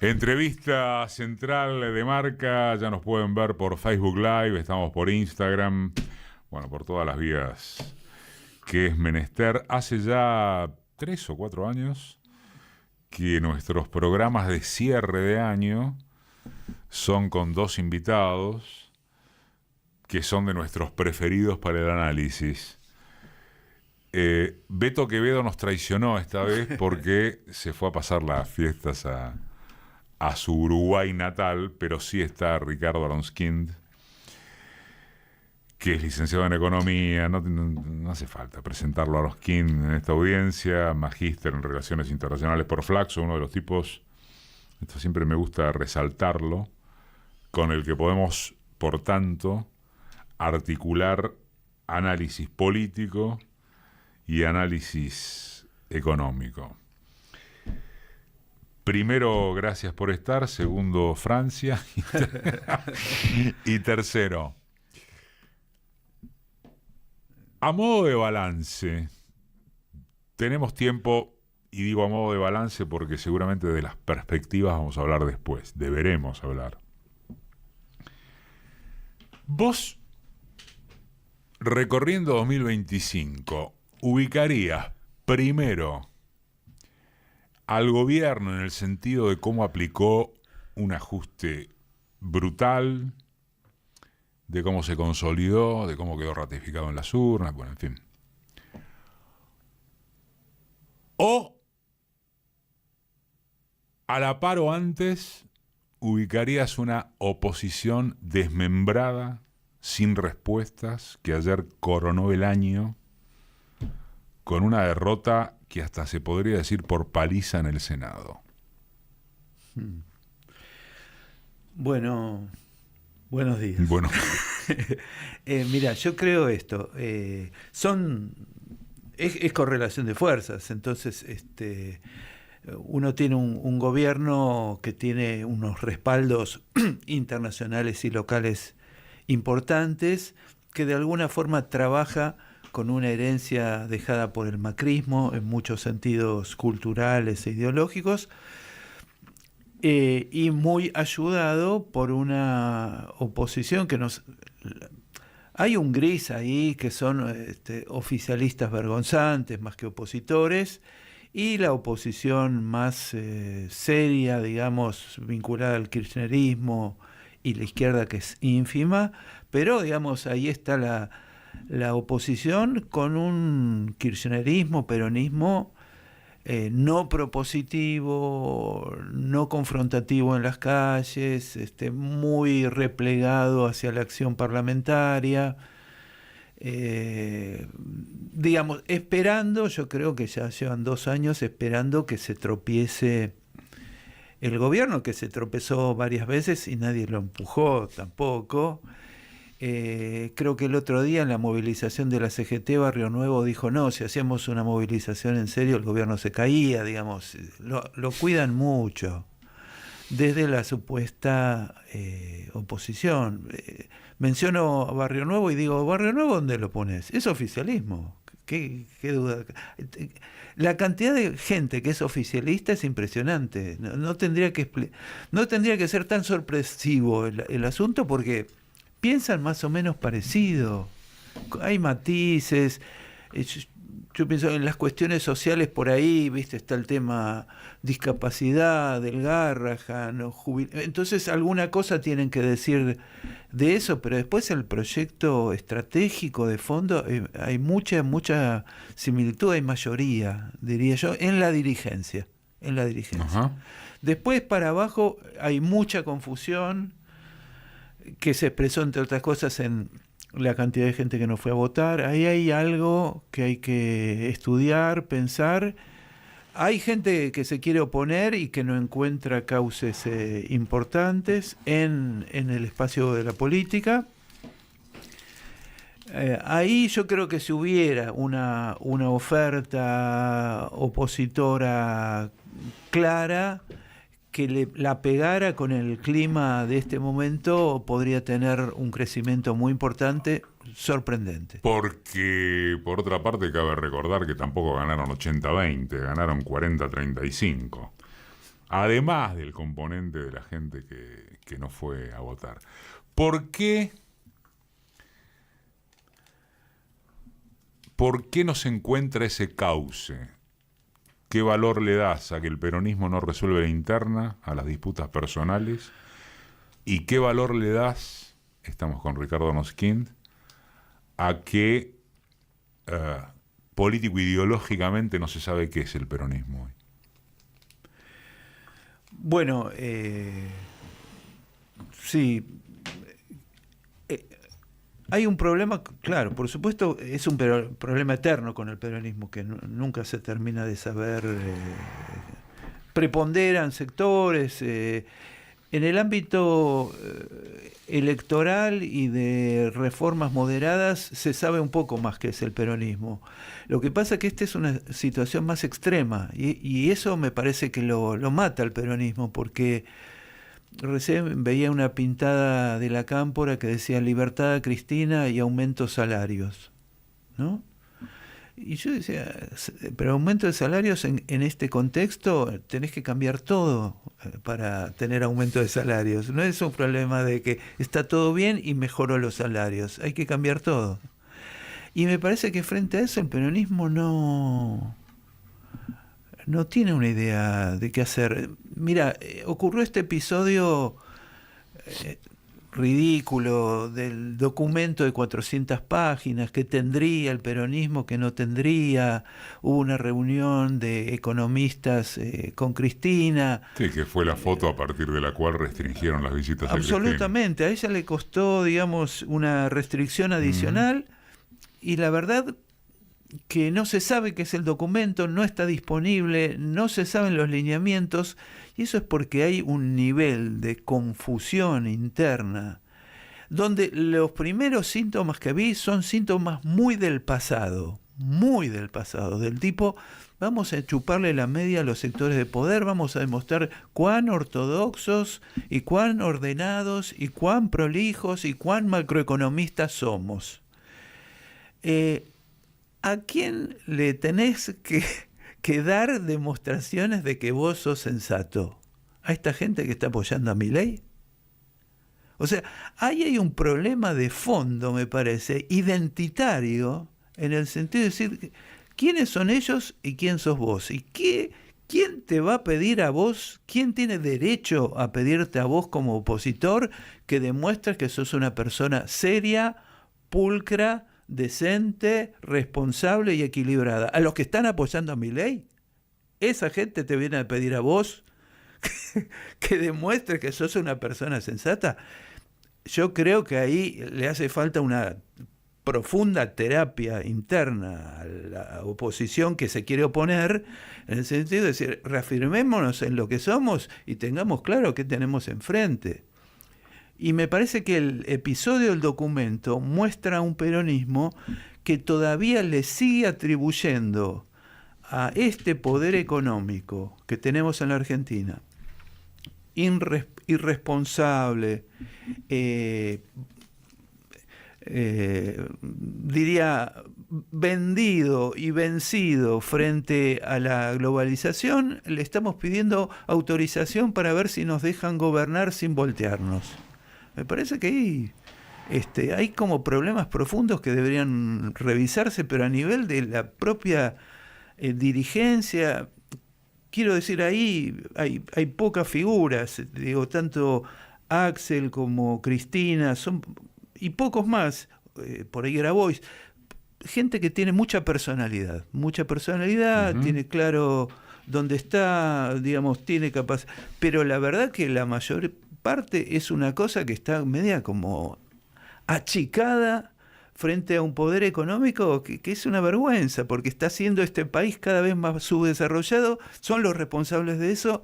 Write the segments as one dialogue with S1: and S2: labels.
S1: Entrevista central de Marca, ya nos pueden ver por Facebook Live, estamos por Instagram, bueno, por todas las vías que es menester. Hace ya 3 o 4 años que nuestros programas de cierre de año son con 2 invitados que son de nuestros preferidos para el análisis. Beto Quevedo nos traicionó esta vez porque se fue a pasar las fiestas a su Uruguay natal, pero sí está Ricardo Aronskind, que es licenciado en Economía. No hace falta presentarlo a Aronskind en esta audiencia, magíster en Relaciones Internacionales por Flaxo, uno de los tipos, esto siempre me gusta resaltarlo, con el que podemos, por tanto, articular análisis político y análisis económico. Primero, gracias por estar. Segundo, Francia. Y tercero, a modo de balance, tenemos tiempo, y digo a modo de balance porque seguramente de las perspectivas vamos a hablar después, deberemos hablar. Vos, recorriendo 2025, ubicarías primero al gobierno en el sentido de cómo aplicó un ajuste brutal, de cómo se consolidó, de cómo quedó ratificado en las urnas, bueno, en fin. O, a la par o antes, ubicarías una oposición desmembrada, sin respuestas, que ayer coronó el año con una derrota que hasta se podría decir por paliza en el Senado.
S2: Bueno, buenos días.
S1: Bueno.
S2: Mira, yo creo esto. Es correlación de fuerzas. Entonces, uno tiene un gobierno que tiene unos respaldos internacionales y locales importantes, que de alguna forma trabaja con una herencia dejada por el macrismo en muchos sentidos culturales e ideológicos, y muy ayudado por una oposición que nos... Hay un gris ahí que son oficialistas vergonzantes más que opositores, y la oposición más seria, digamos, vinculada al kirchnerismo y la izquierda, que es ínfima, pero digamos ahí está la oposición con un kirchnerismo, peronismo no propositivo, no confrontativo en las calles, muy replegado hacia la acción parlamentaria, digamos, esperando, yo creo que ya llevan 2 años esperando que se tropiece el gobierno, que se tropezó varias veces y nadie lo empujó tampoco. Creo que el otro día en la movilización de la CGT, Barrio Nuevo dijo, no, si hacíamos una movilización en serio el gobierno se caía, digamos, lo cuidan mucho desde la supuesta oposición. Menciono Barrio Nuevo y digo, ¿Barrio Nuevo dónde lo pones? Es oficialismo. ¿Qué duda? La cantidad de gente que es oficialista es impresionante. No tendría que ser tan sorpresivo el asunto, porque piensan más o menos parecido. Hay matices. Yo pienso en las cuestiones sociales por ahí, ¿viste? Está el tema discapacidad, del Garrahan, entonces alguna cosa tienen que decir de eso, pero después el proyecto estratégico de fondo, hay mucha similitud, hay mayoría, diría yo, en la dirigencia.
S1: Ajá.
S2: Después para abajo hay mucha confusión, que se expresó entre otras cosas en la cantidad de gente que no fue a votar. Ahí hay algo que hay que estudiar, pensar. Hay gente que se quiere oponer y que no encuentra cauces importantes en el espacio de la política. Ahí yo creo que si hubiera una oferta opositora clara, que la pegara con el clima de este momento, podría tener un crecimiento muy importante, sorprendente.
S1: Porque, por otra parte, cabe recordar que tampoco ganaron 80-20, ganaron 40-35. además del componente de la gente que no fue a votar. ¿Por qué no se encuentra ese cauce? ¿Qué valor le das a que el peronismo no resuelve la interna, a las disputas personales? ¿Y qué valor le das, estamos con Ricardo Noskind, a que político-ideológicamente no se sabe qué es el peronismo hoy?
S2: Bueno, sí. Hay un problema, claro, por supuesto, es un problema eterno con el peronismo, que nunca se termina de saber. Preponderan sectores. En el ámbito electoral y de reformas moderadas se sabe un poco más qué es el peronismo. Lo que pasa es que esta es una situación más extrema y eso me parece que lo mata al peronismo, porque recién veía una pintada de la Cámpora que decía libertad Cristina y aumento salarios, ¿no? Y yo decía, pero aumento de salarios en este contexto tenés que cambiar todo para tener aumento de salarios. No es un problema de que está todo bien y mejoró los salarios, hay que cambiar todo. Y me parece que frente a eso el peronismo no tiene una idea de qué hacer. Mira, ocurrió este episodio ridículo del documento de 400 páginas que tendría el peronismo, que no tendría. Hubo una reunión de economistas con Cristina.
S1: Sí, que fue la foto a partir de la cual restringieron las visitas a Cristina.
S2: Absolutamente, a ella le costó, digamos, una restricción adicional. Y la verdad que no se sabe qué es el documento, no está disponible, no se saben los lineamientos, y eso es porque hay un nivel de confusión interna, donde los primeros síntomas que vi son síntomas muy del pasado, del tipo, vamos a chuparle la media a los sectores de poder, vamos a demostrar cuán ortodoxos y cuán ordenados y cuán prolijos y cuán macroeconomistas somos. ¿A quién le tenés que dar demostraciones de que vos sos sensato? ¿A esta gente que está apoyando a Milei? O sea, ahí hay un problema de fondo, me parece, identitario, en el sentido de decir, ¿quiénes son ellos y quién sos vos? ¿Y quién te va a pedir a vos, quién tiene derecho a pedirte a vos como opositor que demuestres que sos una persona seria, pulcra, decente, responsable y equilibrada? ¿A los que están apoyando a Milei? ¿Esa gente te viene a pedir a vos que demuestres que sos una persona sensata? Yo creo que ahí le hace falta una profunda terapia interna a la oposición que se quiere oponer, en el sentido de decir, reafirmémonos en lo que somos y tengamos claro qué tenemos enfrente. Y me parece que el episodio del documento muestra un peronismo que todavía le sigue atribuyendo a este poder económico que tenemos en la Argentina, irresponsable, diría vendido y vencido frente a la globalización, le estamos pidiendo autorización para ver si nos dejan gobernar sin voltearnos. Me parece que hay como problemas profundos que deberían revisarse, pero a nivel de la propia dirigencia. Quiero decir, ahí hay pocas figuras, digo, tanto Axel como Cristina, y pocos más, por ahí Grabois, gente que tiene mucha personalidad, tiene claro dónde está, digamos, tiene capacidad, pero la verdad que la mayor parte es una cosa que está media como achicada frente a un poder económico que es una vergüenza, porque está haciendo este país cada vez más subdesarrollado, son los responsables de eso,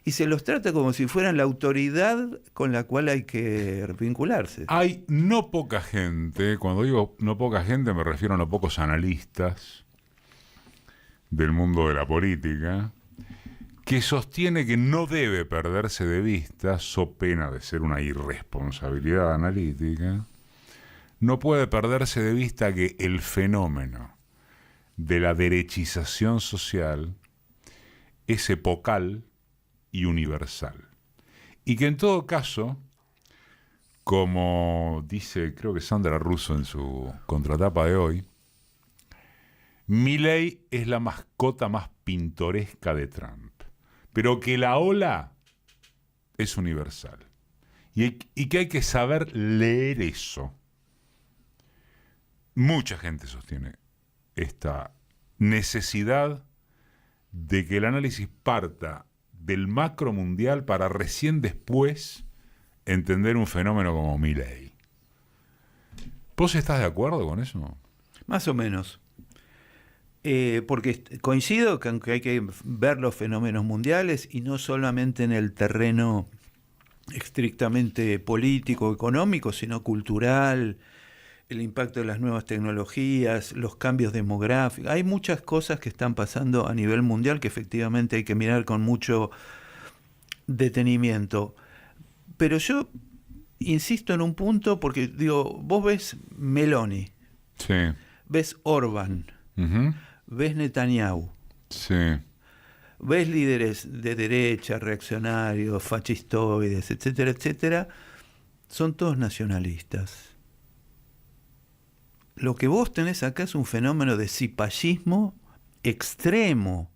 S2: y se los trata como si fueran la autoridad con la cual hay que vincularse.
S1: Hay no poca gente, cuando digo no poca gente me refiero a no pocos analistas del mundo de la política, que sostiene que no debe perderse de vista, so pena de ser una irresponsabilidad analítica, no puede perderse de vista que el fenómeno de la derechización social es epocal y universal. Y que en todo caso, como dice, creo que Sandra Russo en su contratapa de hoy, Milei es la mascota más pintoresca de Trump, pero que la ola es universal. Y que hay que saber leer eso. Mucha gente sostiene esta necesidad de que el análisis parta del macro mundial para recién después entender un fenómeno como Milei. ¿Vos estás de acuerdo con eso?
S2: Más o menos. Porque coincido que aunque hay que ver los fenómenos mundiales y no solamente en el terreno estrictamente político, económico, sino cultural, el impacto de las nuevas tecnologías, los cambios demográficos. Hay muchas cosas que están pasando a nivel mundial que efectivamente hay que mirar con mucho detenimiento. Pero yo insisto en un punto porque, digo, vos ves Meloni,
S1: Sí.
S2: ves Orbán,
S1: Uh-huh.
S2: ves Netanyahu,
S1: Sí.
S2: ves líderes de derecha, reaccionarios, fascistoides, etcétera, etcétera, son todos nacionalistas. Lo que vos tenés acá es un fenómeno de cipallismo extremo,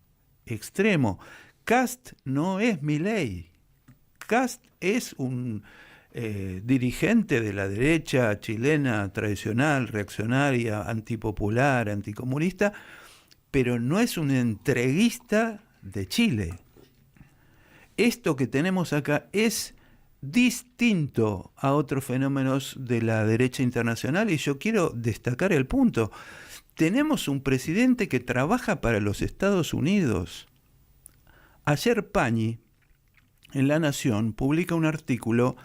S2: extremo. Kast no es Milei. Kast es un dirigente de la derecha chilena tradicional, reaccionaria, antipopular, anticomunista, pero no es un entreguista de Chile. Esto que tenemos acá es distinto a otros fenómenos de la derecha internacional y yo quiero destacar el punto. Tenemos un presidente que trabaja para los Estados Unidos. Ayer Pañi, en La Nación, publica un artículo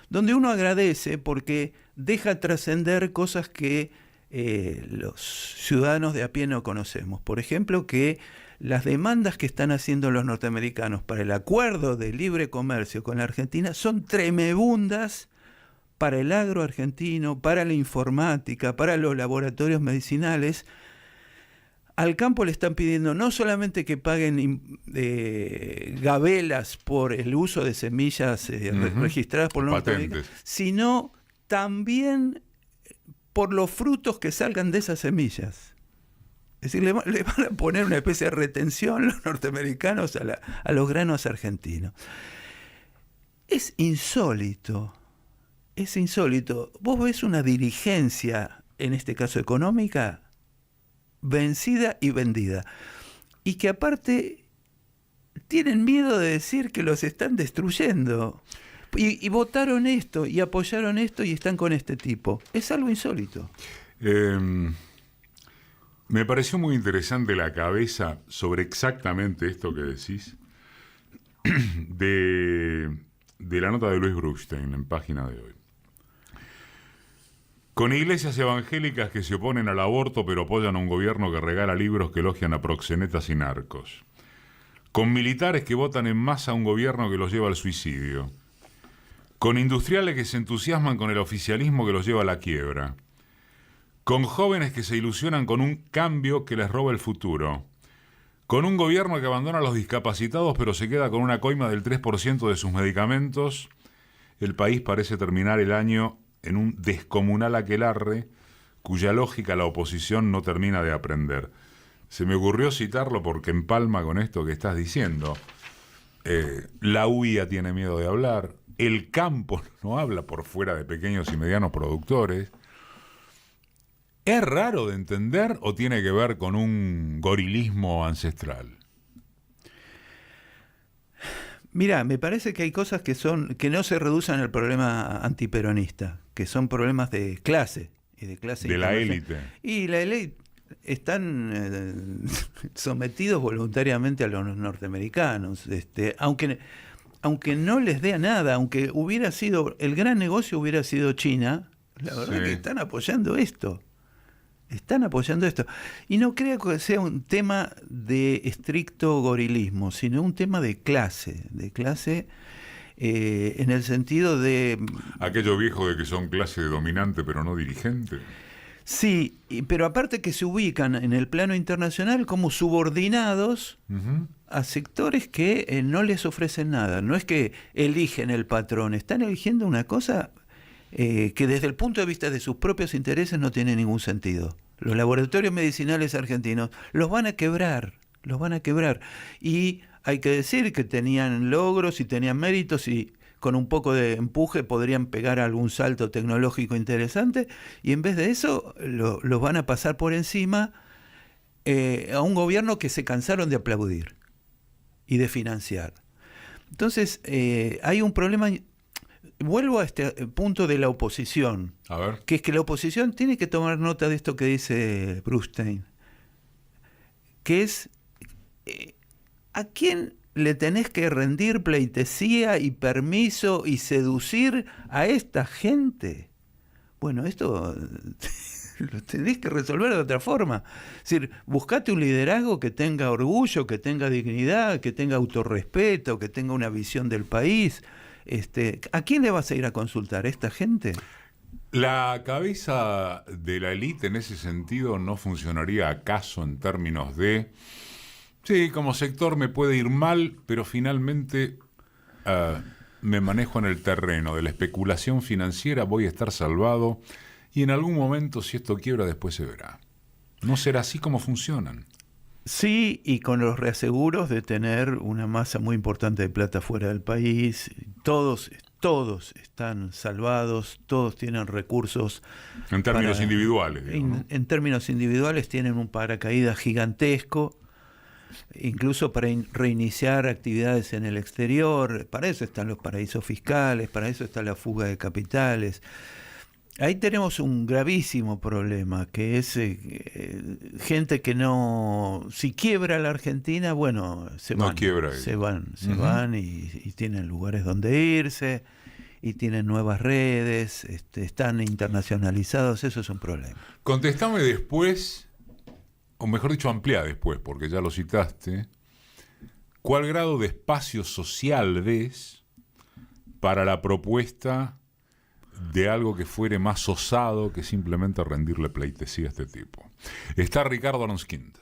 S2: donde uno agradece porque deja trascender cosas que los ciudadanos de a pie no conocemos. Por ejemplo, que las demandas que están haciendo los norteamericanos para el acuerdo de libre comercio con la Argentina son tremebundas para el agro argentino, para la informática, para los laboratorios medicinales. Al campo le están pidiendo no solamente que paguen gabelas por el uso de semillas registradas por los norteamericanos, sino también por los frutos que salgan de esas semillas. Es decir, le van a poner una especie de retención los norteamericanos a los granos argentinos. Es insólito, es insólito. Vos ves una dirigencia, en este caso económica, vencida y vendida. Y que aparte tienen miedo de decir que los están destruyendo. Y votaron esto, y apoyaron esto, y están con este tipo. Es algo insólito.
S1: Me pareció muy interesante la cabeza sobre exactamente esto que decís de la nota de Luis Bruchstein en Página de Hoy. Con iglesias evangélicas que se oponen al aborto pero apoyan a un gobierno que regala libros que elogian a proxenetas y narcos. Con militares que votan en masa a un gobierno que los lleva al suicidio. Con industriales que se entusiasman con el oficialismo que los lleva a la quiebra. Con jóvenes que se ilusionan con un cambio que les roba el futuro. Con un gobierno que abandona a los discapacitados pero se queda con una coima del 3% de sus medicamentos, el país parece terminar el año en un descomunal aquelarre cuya lógica la oposición no termina de aprender. Se me ocurrió citarlo porque empalma con esto que estás diciendo. La UIA tiene miedo de hablar, el campo no habla por fuera de pequeños y medianos productores. ¿Es raro de entender o tiene que ver con un gorilismo ancestral?
S2: Mira, me parece que hay cosas que no se reducen al problema antiperonista, que son problemas de clase y de clase
S1: de la élite.
S2: Y la élite están sometidos voluntariamente a los norteamericanos, aunque no les dé a nada, aunque hubiera sido el gran negocio hubiera sido China, la verdad que están apoyando esto. Están apoyando esto. Y no creo que sea un tema de estricto gorilismo, sino un tema de clase en el sentido de...
S1: Aquello viejo de que son clase dominante pero no dirigente.
S2: Sí, pero aparte que se ubican en el plano internacional como subordinados a sectores que no les ofrecen nada. No es que eligen el patrón, están eligiendo una cosa que desde el punto de vista de sus propios intereses no tiene ningún sentido. Los laboratorios medicinales argentinos los van a quebrar. Y hay que decir que tenían logros y tenían méritos y con un poco de empuje podrían pegar algún salto tecnológico interesante, y en vez de eso los van a pasar por encima a un gobierno que se cansaron de aplaudir y de financiar. Entonces hay un problema. Vuelvo a este punto de la oposición,
S1: A ver.
S2: que es que la oposición tiene que tomar nota de esto que dice Brustein, que es ¿a quién le tenés que rendir pleitesía y permiso y seducir a esta gente? Bueno, esto lo tenés que resolver de otra forma. Es decir, buscate un liderazgo que tenga orgullo, que tenga dignidad, que tenga autorrespeto, que tenga una visión del país. ¿A quién le vas a ir a consultar? ¿A esta gente?
S1: ¿La cabeza de la élite en ese sentido no funcionaría acaso en términos de... Sí, como sector me puede ir mal, pero finalmente me manejo en el terreno de la especulación financiera, voy a estar salvado y en algún momento, si esto quiebra, después se verá? ¿No será así como funcionan?
S2: Sí, y con los reaseguros de tener una masa muy importante de plata fuera del país. Todos están salvados, todos tienen recursos.
S1: En términos individuales. Digo, ¿no?
S2: En términos individuales tienen un paracaídas gigantesco, incluso para reiniciar actividades en el exterior. Para eso están los paraísos fiscales, para eso está la fuga de capitales. Ahí tenemos un gravísimo problema, que es gente que no... Si quiebra la Argentina, bueno, se van.
S1: No quiebra.
S2: Se van y tienen lugares donde irse, y tienen nuevas redes, están internacionalizados, eso es un problema.
S1: Contestame después, o mejor dicho, amplía después, porque ya lo citaste. ¿Cuál grado de espacio social ves para la propuesta de algo que fuere más osado que simplemente rendirle pleitesía a este tipo? Está Ricardo Aronskind.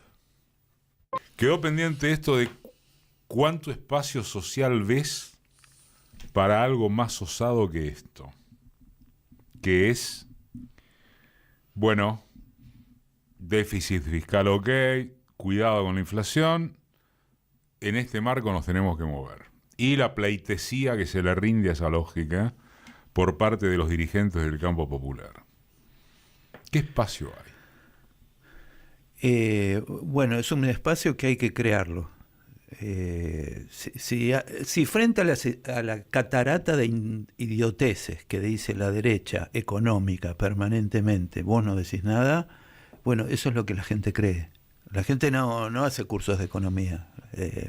S1: Quedó pendiente esto de cuánto espacio social ves para algo más osado que esto, que es, bueno, déficit fiscal ok, cuidado con la inflación, en este marco nos tenemos que mover. Y la pleitesía que se le rinde a esa lógica por parte de los dirigentes del campo popular. ¿Qué espacio hay?
S2: Bueno, es un espacio que hay que crearlo. Si frente a la catarata de idioteces que dice la derecha económica permanentemente, vos no decís nada, bueno, eso es lo que la gente cree. La gente no hace cursos de economía,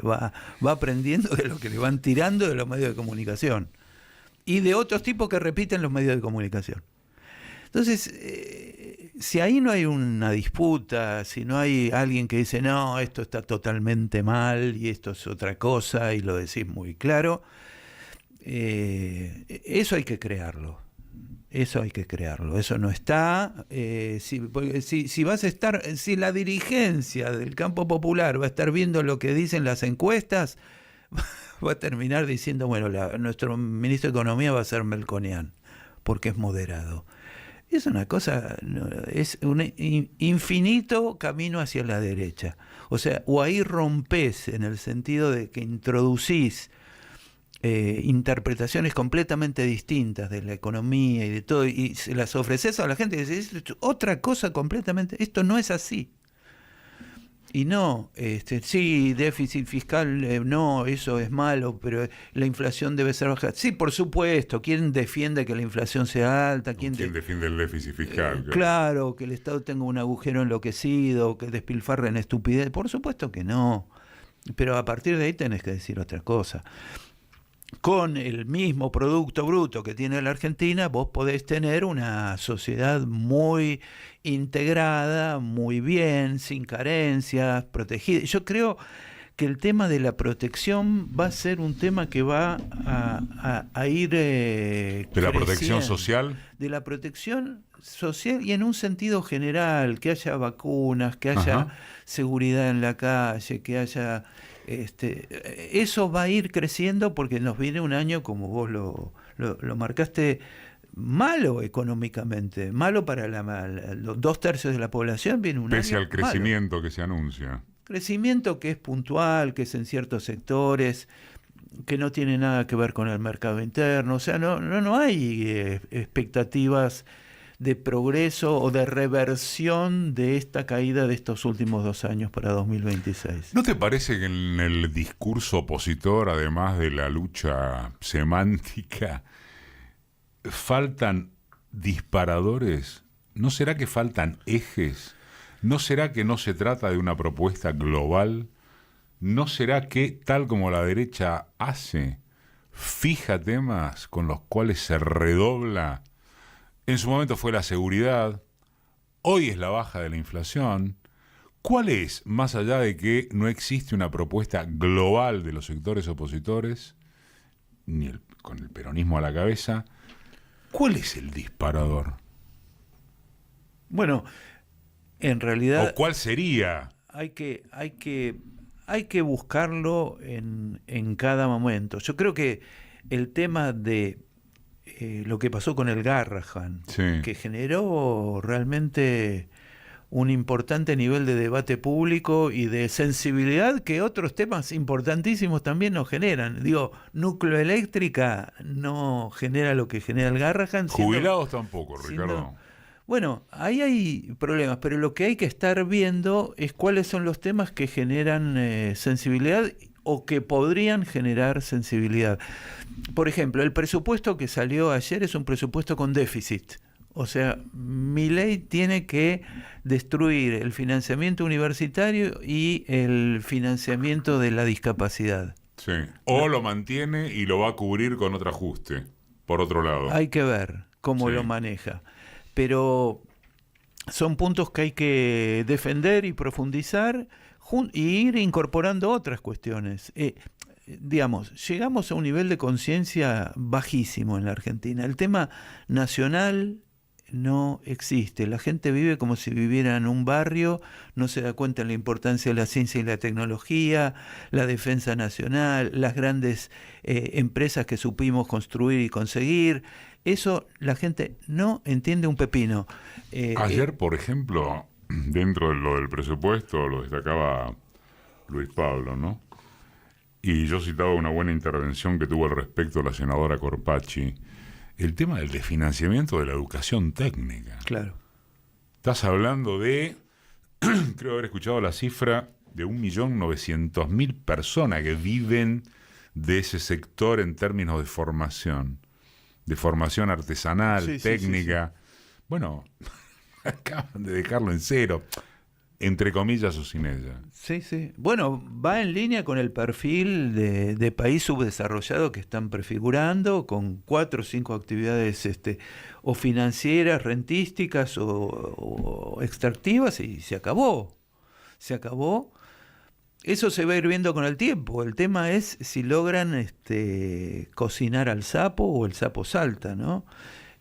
S2: va aprendiendo de lo que le van tirando de los medios de comunicación y de otros tipos que repiten los medios de comunicación. Entonces, si ahí no hay una disputa, si no hay alguien que dice, no, esto está totalmente mal y esto es otra cosa, y lo decís muy claro, eso hay que crearlo. Eso no está. Si vas a estar, si la dirigencia del campo popular va a estar viendo lo que dicen las encuestas, va a terminar diciendo, bueno, nuestro ministro de Economía va a ser Melconian, porque es moderado. Es una cosa, es un infinito camino hacia la derecha. O sea, o ahí rompés en el sentido de que introducís interpretaciones completamente distintas de la economía y de todo, y se las ofreces a la gente y decís, otra cosa completamente, esto no es así. Y no, sí, déficit fiscal, no, eso es malo, pero la inflación debe ser baja. Sí, por supuesto, ¿quién defiende que la inflación sea alta? ¿Quién
S1: defiende el déficit fiscal?
S2: Claro, que el Estado tenga un agujero enloquecido, que despilfarre en estupidez. Por supuesto que no. Pero a partir de ahí tenés que decir otra cosa. Con el mismo Producto Bruto que tiene la Argentina, vos podés tener una sociedad muy integrada, muy bien, sin carencias, protegida. Yo creo que el tema de la protección va a ser un tema que va a ir
S1: ¿De la protección social?
S2: De la protección social y en un sentido general, que haya vacunas, que haya seguridad en la calle, que haya Eso va a ir creciendo porque nos viene un año, como vos lo marcaste, malo económicamente, malo para los 2/3 de la población, viene un
S1: Pese
S2: año
S1: al crecimiento que se anuncia.
S2: Crecimiento que es puntual, que es en ciertos sectores, que no tiene nada que ver con el mercado interno, o sea, no hay expectativas de progreso o de reversión de esta caída de estos últimos 2 años para 2026.
S1: ¿No te parece que en el discurso opositor, además de la lucha semántica, faltan disparadores? ¿No será que faltan ejes? ¿No será que no se trata de una propuesta global? ¿No será que, tal como la derecha hace, fija temas con los cuales se redobla? En su momento fue la seguridad, hoy es la baja de la inflación. ¿Cuál es, más allá de que no existe una propuesta global de los sectores opositores, con el peronismo a la cabeza, cuál es el disparador?
S2: Bueno, en realidad...
S1: ¿O cuál sería?
S2: Hay que buscarlo en cada momento. Yo creo que el tema de lo que pasó con el Garrahan,
S1: Sí.
S2: que generó realmente un importante nivel de debate público y de sensibilidad que otros temas importantísimos también nos generan. Digo, núcleo eléctrica no genera lo que genera el Garrahan.
S1: Jubilados tampoco, Ricardo.
S2: Bueno, ahí hay problemas, pero lo que hay que estar viendo es cuáles son los temas que generan sensibilidad o que podrían generar sensibilidad. Por ejemplo, el presupuesto que salió ayer es un presupuesto con déficit. O sea, Milei tiene que destruir el financiamiento universitario y el financiamiento de la discapacidad.
S1: Sí. O lo mantiene y lo va a cubrir con otro ajuste, por otro lado.
S2: Hay que ver cómo lo maneja. Pero son puntos que hay que defender y profundizar y ir incorporando otras cuestiones. Digamos, llegamos a un nivel de conciencia bajísimo en la Argentina. El tema nacional no existe. La gente vive como si viviera en un barrio, no se da cuenta de la importancia de la ciencia y la tecnología, la defensa nacional, las grandes empresas que supimos construir y conseguir. Eso la gente no entiende un pepino.
S1: Ayer, por ejemplo, dentro de lo del presupuesto, lo destacaba Luis Pablo, ¿no? Y yo citaba una buena intervención que tuvo al respecto la senadora Corpacci, el tema del desfinanciamiento de la educación técnica.
S2: Claro.
S1: Estás hablando de, creo haber escuchado la cifra, de 1.900.000 personas que viven de ese sector en términos de formación artesanal, técnica. Sí. Bueno, acaban de dejarlo en cero, entre comillas o sin ella.
S2: Sí, sí. Bueno, va en línea con el perfil de país subdesarrollado que están prefigurando, con 4 o 5 actividades o financieras, rentísticas o extractivas, y se acabó. Se acabó. Eso se va a ir viendo con el tiempo. El tema es si logran cocinar al sapo o el sapo salta, ¿no?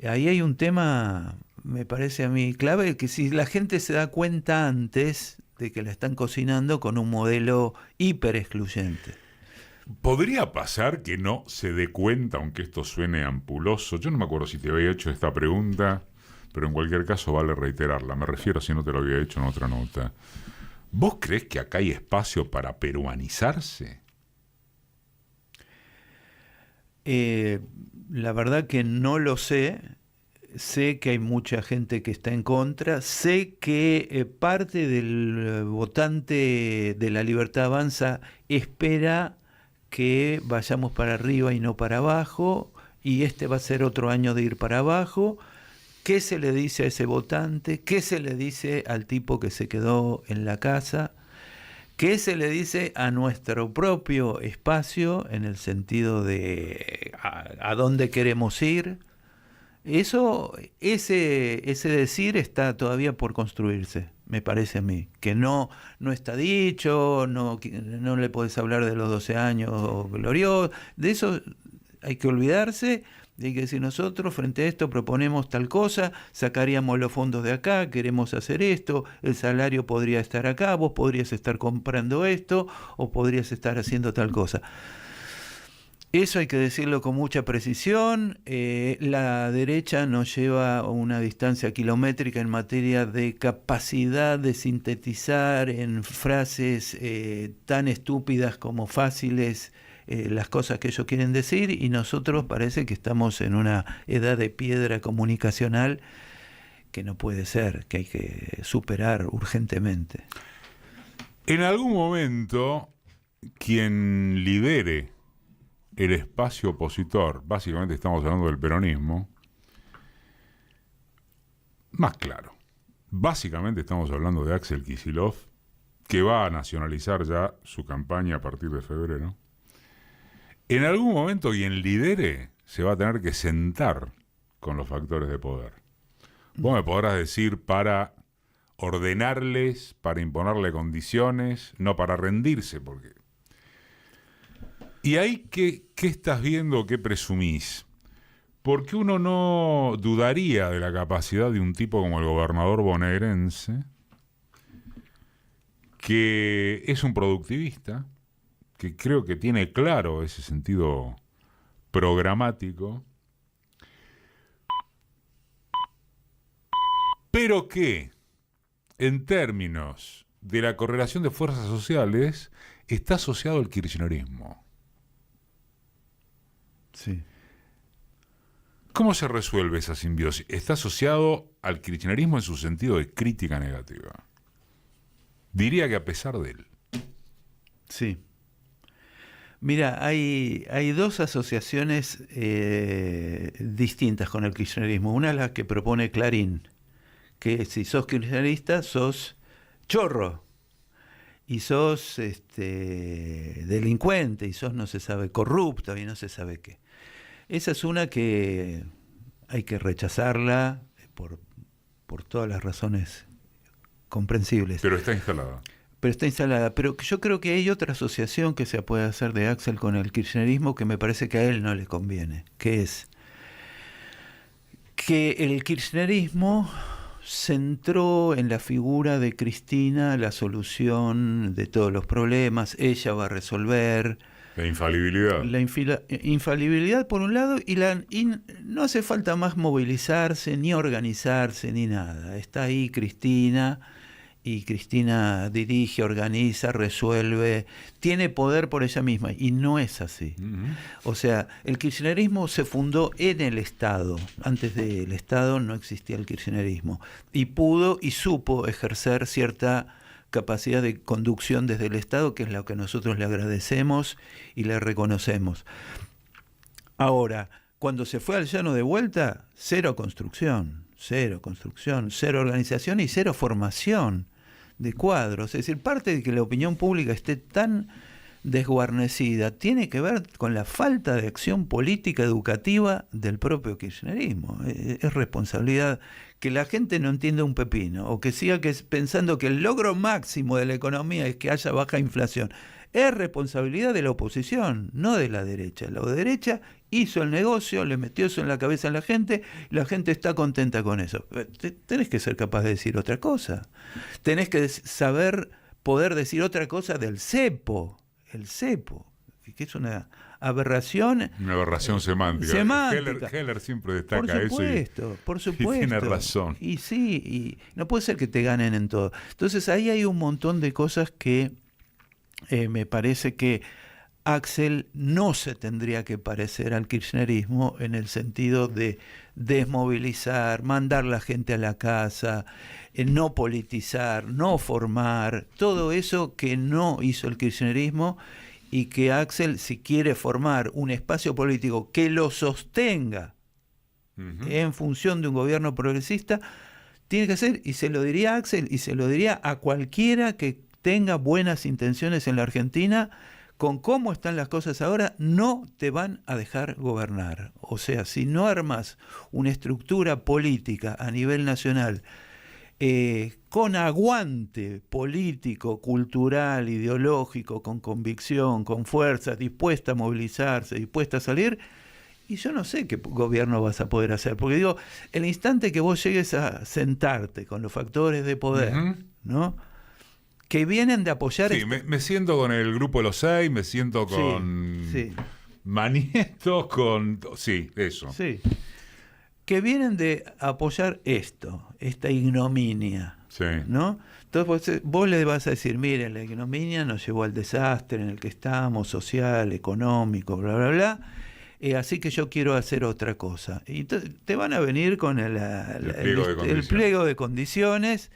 S2: Ahí hay un tema, me parece a mí clave, que si la gente se da cuenta antes de que la están cocinando con un modelo hiper excluyente.
S1: ¿Podría pasar que no se dé cuenta, aunque esto suene ampuloso? Yo no me acuerdo si te había hecho esta pregunta, pero en cualquier caso vale reiterarla. Me refiero si no te lo había hecho en otra nota. ¿Vos crees que acá hay espacio para peruanizarse?
S2: La verdad que no lo sé. Sé que hay mucha gente que está en contra. Sé que parte del votante de La Libertad Avanza espera que vayamos para arriba y no para abajo. Y este va a ser otro año de ir para abajo. ¿Qué se le dice a ese votante? ¿Qué se le dice al tipo que se quedó en la casa? ¿Qué se le dice a nuestro propio espacio en el sentido de a dónde queremos ir? Ese decir está todavía por construirse, me parece a mí. Que no está dicho, no le podés hablar de los 12 años gloriosos, de eso hay que olvidarse Y hay que decir, nosotros frente a esto proponemos tal cosa, sacaríamos los fondos de acá, queremos hacer esto, el salario podría estar acá, vos podrías estar comprando esto o podrías estar haciendo tal cosa. Eso hay que decirlo con mucha precisión. La derecha nos lleva a una distancia kilométrica en materia de capacidad de sintetizar en frases tan estúpidas como fáciles las cosas que ellos quieren decir, y nosotros parece que estamos en una edad de piedra comunicacional que no puede ser, que hay que superar urgentemente.
S1: En algún momento, quien lidere el espacio opositor, básicamente estamos hablando del peronismo, más claro, básicamente estamos hablando de Axel Kicillof, que va a nacionalizar ya su campaña a partir de febrero. En algún momento quien lidere se va a tener que sentar con los factores de poder. Vos me podrás decir para ordenarles, para imponerle condiciones, no para rendirse, porque... ¿Y ahí qué estás viendo, qué presumís? Porque uno no dudaría de la capacidad de un tipo como el gobernador bonaerense, que es un productivista, que creo que tiene claro ese sentido programático, pero que, en términos de la correlación de fuerzas sociales, está asociado al kirchnerismo.
S2: Sí.
S1: ¿Cómo se resuelve esa simbiosis? Está asociado al kirchnerismo en su sentido de crítica negativa. Diría que a pesar de él.
S2: Sí. Mira, hay dos asociaciones distintas con el kirchnerismo. Una es la que propone Clarín, que si sos kirchnerista sos chorro, y sos delincuente, y sos no se sabe corrupto, y no se sabe qué. Esa es una que hay que rechazarla por todas las razones comprensibles.
S1: Pero está instalada.
S2: Pero yo creo que hay otra asociación que se puede hacer de Axel con el kirchnerismo que me parece que a él no le conviene, que es que el kirchnerismo centró en la figura de Cristina la solución de todos los problemas, ella va a resolver.
S1: La infalibilidad.
S2: La infalibilidad por un lado, y no hace falta más movilizarse, ni organizarse, ni nada. Está ahí Cristina, y Cristina dirige, organiza, resuelve, tiene poder por ella misma, y no es así. Uh-huh. O sea, el kirchnerismo se fundó en el Estado. Antes del Estado no existía el kirchnerismo, y pudo y supo ejercer cierta capacidad de conducción desde el Estado, que es lo que nosotros le agradecemos y le reconocemos. Ahora, cuando se fue al llano de vuelta, cero construcción, cero organización y cero formación de cuadros. Es decir, parte de que la opinión pública esté tan desguarnecida tiene que ver con la falta de acción política educativa del propio kirchnerismo. Es responsabilidad que la gente no entienda un pepino, o que siga pensando que el logro máximo de la economía es que haya baja inflación. Es responsabilidad de la oposición, no de la derecha. La derecha hizo el negocio, le metió eso en la cabeza a la gente está contenta con eso. Tenés que ser capaz de decir otra cosa. Tenés que poder decir otra cosa del cepo. El cepo, que es una aberración.
S1: Una aberración semántica. Heller siempre destaca eso.
S2: Por supuesto.
S1: Y tiene razón.
S2: Y sí, y no puede ser que te ganen en todo. Entonces ahí hay un montón de cosas que me parece que Axel no se tendría que parecer al kirchnerismo en el sentido de desmovilizar, mandar la gente a la casa, no politizar, no formar, todo eso que no hizo el kirchnerismo, y que Axel, si quiere formar un espacio político que lo sostenga en función de un gobierno progresista, tiene que hacer, y se lo diría a Axel, y se lo diría a cualquiera que tenga buenas intenciones en la Argentina. Con cómo están las cosas ahora, no te van a dejar gobernar. O sea, si no armas una estructura política a nivel nacional con aguante político, cultural, ideológico, con convicción, con fuerza, dispuesta a movilizarse, dispuesta a salir, Y yo no sé qué gobierno vas a poder hacer, porque digo, el instante que vos llegues a sentarte con los factores de poder, ¿no? Que vienen de apoyar...
S1: Sí, me siento con el grupo de los 6, me siento con Manieto, con... Sí, eso.
S2: Sí. Que vienen de apoyar esta ignominia, ¿no? Entonces vos le vas a decir, miren, la ignominia nos llevó al desastre en el que estamos, social, económico, bla, bla, bla, así que yo quiero hacer otra cosa. Y te van a venir con el pliego de condiciones,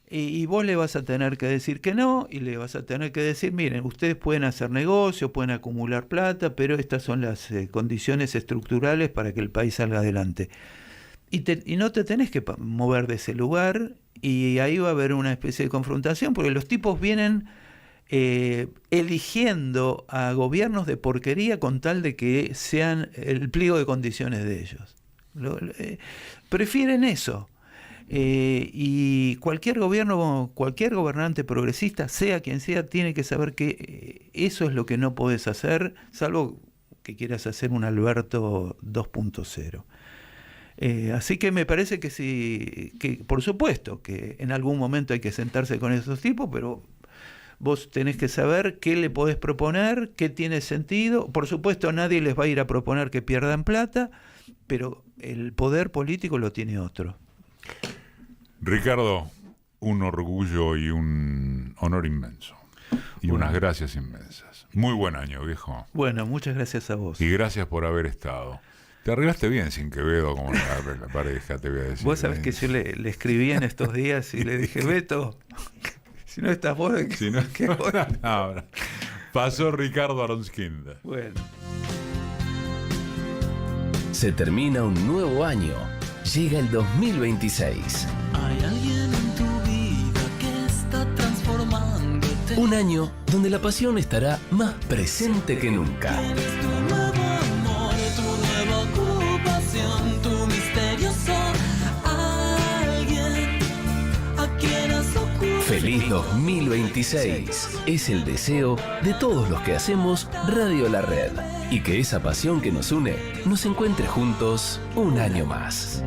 S2: y vos le vas a tener que decir que no, y le vas a tener que decir, miren, ustedes pueden hacer negocio, pueden acumular plata, pero estas son las condiciones estructurales para que el país salga adelante. Y no te tenés que mover de ese lugar, y ahí va a haber una especie de confrontación, porque los tipos vienen eligiendo a gobiernos de porquería con tal de que sean el pliego de condiciones de ellos. Prefieren eso. Y cualquier gobierno, cualquier gobernante progresista, sea quien sea, tiene que saber que eso es lo que no podés hacer, salvo que quieras hacer un Alberto 2.0. Así que me parece que sí, que por supuesto que en algún momento hay que sentarse con esos tipos, pero vos tenés que saber qué le podés proponer, qué tiene sentido. Por supuesto, nadie les va a ir a proponer que pierdan plata, pero el poder político lo tiene otro.
S1: Ricardo, un orgullo y un honor inmenso. Y unas gracias inmensas. Muy buen año, viejo.
S2: Bueno, muchas gracias a vos.
S1: Y gracias por haber estado. Te arreglaste bien sin Quevedo como la pareja, te voy a decir.
S2: Vos sabés que yo le escribí en estos días y le dije, Beto, si no estás vos,
S1: si no, ¿qué no, pasó Ricardo Aronskinda.
S2: Bueno.
S3: Se termina un nuevo año. Llega el 2026.
S4: Hay alguien en tu vida que está transformándote.
S3: Un año donde la pasión estará más presente que nunca.
S4: Tienes tu nuevo amor, tu nueva ocupación, tu misterioso alguien a quien has ocupado.
S3: Feliz 2026. Es el deseo de todos los que hacemos Radio La Red. Y que esa pasión que nos une nos encuentre juntos un año más.